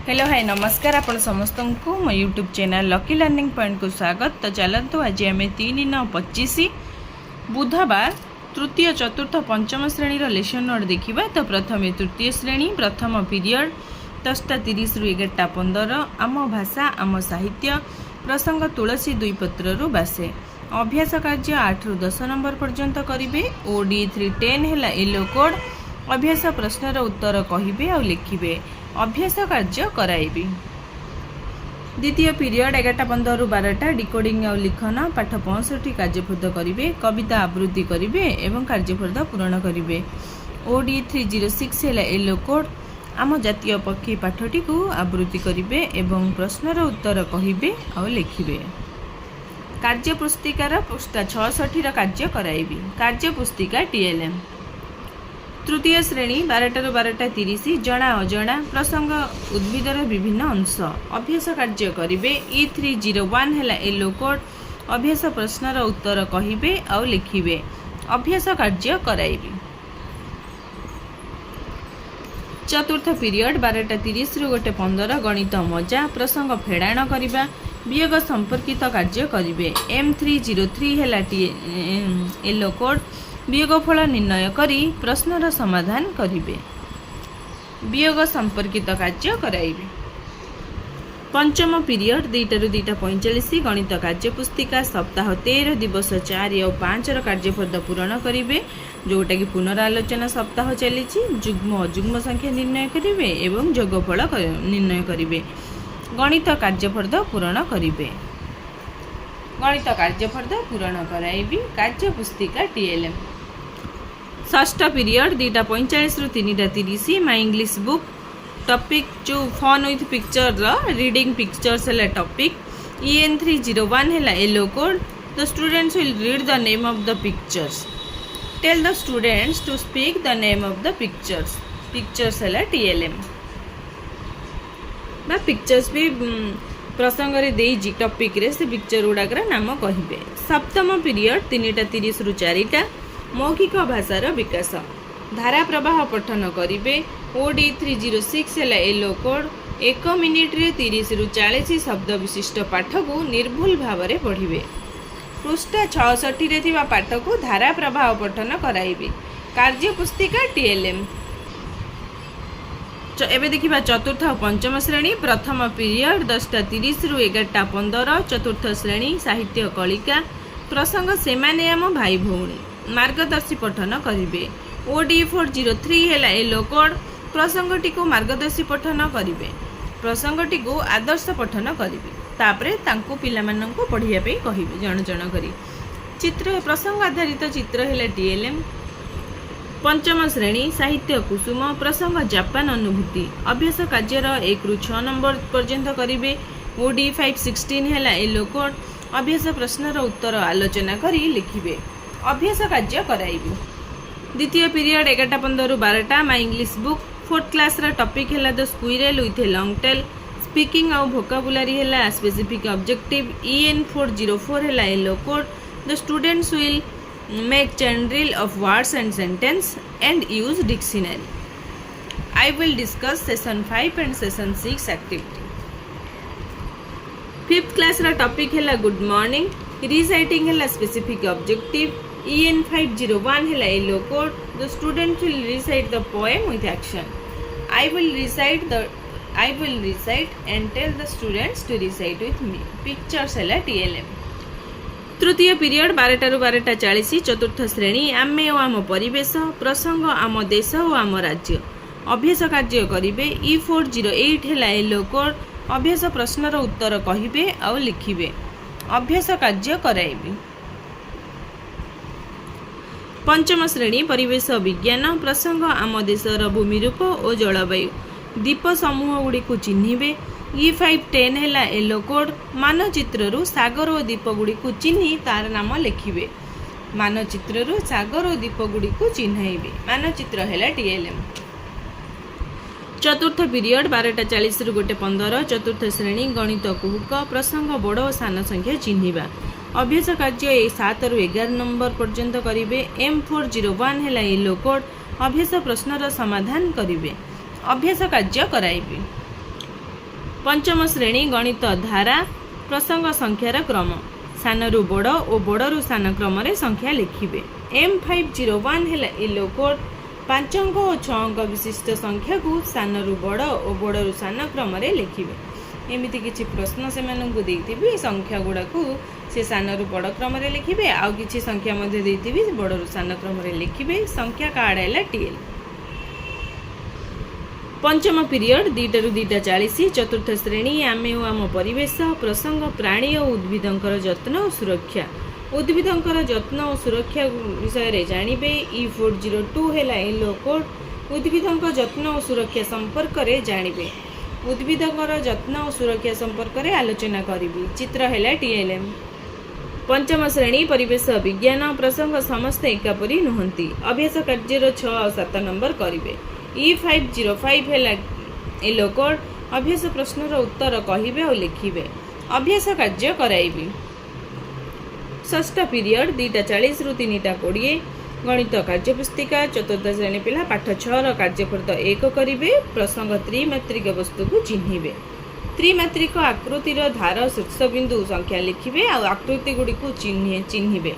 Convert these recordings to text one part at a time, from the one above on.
Hello hi नमस्कार आपण समस्त को मो YouTube channel lucky learning point को स्वागत। तो चलतु आज आम 3/25 बुधवार तृतीय चतुर्थ पंचम श्रेणी लेसन नोट देखा। तो प्रथम तृतीय श्रेणी प्रथम पीरियड 10:30 रु 11:15 आम भाषा आम साहित्य प्रसंग तुलसी दुई पत्र बासे। अभ्यास कार्य 8 रु 10 नंबर पर्यंत करेंगे। ओडी 310 है येलो कोड। अभ्यास प्रश्नर उत्तर कहे और लिखे। अभ्यास कार्य कराइबी। द्वितीय पीरियड 11:15 रु 12 डिकोडिंग और लिखन पाठ 65 कार्यफर्द करेंगे। कविता आवृत्ति करेंगे एवं कार्यफर्द पूरण करेंगे। ओडी 306 है येलो कोड। आम जातीय पक्षी पाठटी को आवृत्ति करेंगे एवं प्रश्नर उत्तर कहे और लिखे। कार्य पुस्तिकार पृष्ठा 66 कार्य कराइबी। कार्य पुस्तिका टीएलएम तृतीय श्रेणी 12 रु 12:30 जना अजना प्रसंग उद्भिदर विभिन्न अंश। अभ्यास कार्य करेंगे। E301 है येलो कोड। अभ्यास प्रश्नर उत्तर कहे और लिखे। अभ्यास कार्य कराइबी। चतुर्थ पीरियड 12:30 रु 1:15 गणित मजा प्रसंग फेड़ाण करवा वियोग संपर्कित कार्य करेंगे। M303 है येलो कोड। वियोगफल निर्णय करी प्रश्नर समाधान करेंगे। वियोग संपर्कित कार्य कराइबे। पंचम पीरियड 2 रु 2:45 गणित कार्य पुस्तिका सप्ताह 13 दिवस 4 और 5 कार्यफर्द पूरण करेंगे। जोटा कि पुनरालोचना सप्ताह चली जुग्म अजुग्म संख्या निर्णय करेंगे एवं योगफल निर्णय करेंगे। गणित कार्यफर्द पूरण करेंगे। गणित कार्यफर्द पूरण कराइबी। कार्य पुस्तिका टीएलएम षष्ठ पीरियड 2:45 रु 3:30 माय इंग्लिश बुक टॉपिक जो fun with picture reading pictures है टॉपिक। EN301 है yellow code. The students will read the name of the pictures. Tell the students to speak the name of the pictures. Pictures है TLM बा pictures भी प्रसंग रे topic रे से picture गुड़ाक नाम कहे। सप्तम पीरियड 3:30 रु 4 मौखिक भाषार विकास धारा प्रवाह पठन करेंगे। ओडी 306 है येलो कोड। 1 मिनिट रे 30 रु 40 शब्द विशिष्ट पाठ को निर्भुल भाव में पढ़े। पृष्ठा 66 रे थिबा पाठ को धारा प्रवाह पठन कराइबे। कार्य पुस्तिका टीएलएम एबे देखिबा चतुर्थ और पंचम श्रेणी प्रथम पीरियड 10:30 रु 11:15 चतुर्थ श्रेणी साहित्य कलिका प्रसंग सेमाने आम भाई भौणी मार्गदर्शी पठन करेंगे। ओडी 403 है येलो कोड। प्रसंगटी को मार्गदर्शी पठन करेंगे। प्रसंगटी को आदर्श पठन करेंगे। तापरे तांको पिला माननको पढ़िया पे कहिबे जण जण करी। चित्र प्रसंग आधारित चित्र है टीएलएम पंचम श्रेणी साहित्य कुसुम प्रसंग जापान अनुभूति। अभ्यास कार्यर 1 रु 6 नंबर पर्यंत करेंगे। ओडी 516 है येलो कोड। अभ्यास प्रश्नर उत्तर आलोचना करी लिखिबे। अभ्यास कार्य कराइबे। द्वितीय पीरियड 11:15 रु 12 my English book 4th class रा टॉपिक है the squirrel with a long tail. Speaking और वोकाबुलरी है स्पेसिफिक ऑब्जेक्टिव। EN404 है yellow code. The students will make chain drill of words and sentence and use dictionary. I will discuss session 5 and session 6 activity. 5th class रा topic है good morning। reciting है specific objective। EN501 है yellow code. The student will recite the poem with action. I will recite and tell the students to recite with me. Pictures है TLM तृतीय period 12 रु 12:40 चतुर्थ श्रेणी आमे और आम परिवेश प्रसंग आम देश और आम राज्य। अभ्यास कार्य करेंगे। E408 है येलो कोड। अभ्यास प्रश्नर उत्तर कहे और लिखे। अभ्यास कार्य कराइबे। पंचम श्रेणी परिवेश विज्ञान प्रसंग आम देशर भूमिरूप और जलवायु। द्वीप समूह गुड़ी को चिन्हिबे। E510 है येलो कोड। मानचित्रु सागर और द्वीप गुड़ी को चिन्हि तार नाम लिखिबे। मानचित्रु सागर और द्वीप गुड़ी को चिन्हाइबे। मानचित्र है टीएलएम चतुर्थ पीरियड 12:40 रु 1:15 चतुर्थ श्रेणी गणित कुहुक प्रसंग बड़ और सान संख्या चिन्हिबा। अभ्यास कार्य 7 रु 11 नंबर पर्यंत करेंगे। M401 है येलो कोड। अभ्यास प्रश्नर समाधान करेंगे। अभ्यास कार्य कराइबे। पंचम श्रेणी गणित धारा प्रसंग संख्यार क्रम सानरू बड़ और बड़रू सान क्रम संख्या लिखिबे। M501 है येलो कोड 5 अंक और 6 अंक विशिष्ट संख्या को सानरू बड़ और बड़रू सान क्रम लिखिबे। एमती किसी प्रश्न से देती संख्या गुड़ा को से सानरू बड़ क्रम लिखिबे आउ किछि संख्या देती बड़रू सान क्रम लिखिबे। संख्या कार्ड है टीएल। पंचम पीरियड 2 ରୁ 2:40 चतुर्थ श्रेणी आमे आम परिवेश प्रसंग प्राणी और उद्भिदंकर जत्न और सुरक्षा उद्भिदंकर जत्न और सुरक्षा विषय जानिबे। E402 है येलो कोड उद्भिदंक जत्न और सुरक्षा संपर्क रे जानिबे। उद्भिदंकर जत्न और सुरक्षा संपर्क रे आलोचना करिबी। चित्र है TLM। पंचम श्रेणी परिवेश विज्ञान प्रसंग समस्त एकापरी नुहंती अभ्यास कार्यर 6 और 7 नंबर करिबे। E505 है येलो कोड अभ्यास प्रश्नर उत्तर कहिबे और लिखिबे अभ्यास कार्य कराइबी। षष्ठ पीरियड 2:40 ରୁ 3:20 गणित कार्यपुस्तिका चतुर्थ श्रेणी पिला पाठ 6 कार्यकृत 1 करिबे। प्रसंग त्रिमात्रिक वस्तु को चिन्हिबे। त्रिमात्रिक आकृतिर धार शीर्षबिंदु संख्या लिखिबे और आकृति गुडी को चिन्हिबे।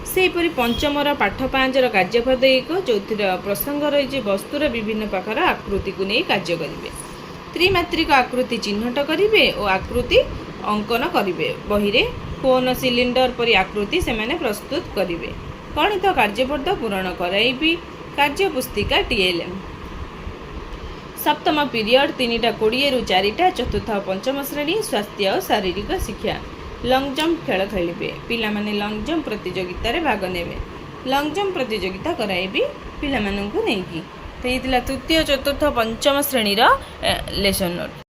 सेहीपरि पंचमर पाठ 5 कार्यपद 1 जो प्रसंग रही वस्तुर विभिन्न प्रकार आकृति को नहीं कार्य करेंगे। त्रिमात्रिक आकृति चिन्हट करेंगे और आकृति अंकन करेंगे। बही रे कोन सिलिंडर परि आकृति से माने प्रस्तुत करेंगे। गणित कार्यपद पूरण कराइबी। कार्यपुस्तिका TLM। सप्तम पीरियड 3:20 ରୁ 4 चतुर्थ और पंचम श्रेणी स्वास्थ्य और शारीरिक शिक्षा लंग जंप खेल खेलिबे। पिला माने लंग जंप प्रतियोगिता रे भाग नेबे। लंग जंप प्रतियोगिता कराइबी पिला माननकु नेकी। तो ये तृतीय चतुर्थ पंचम श्रेणी रा लेसन नोट।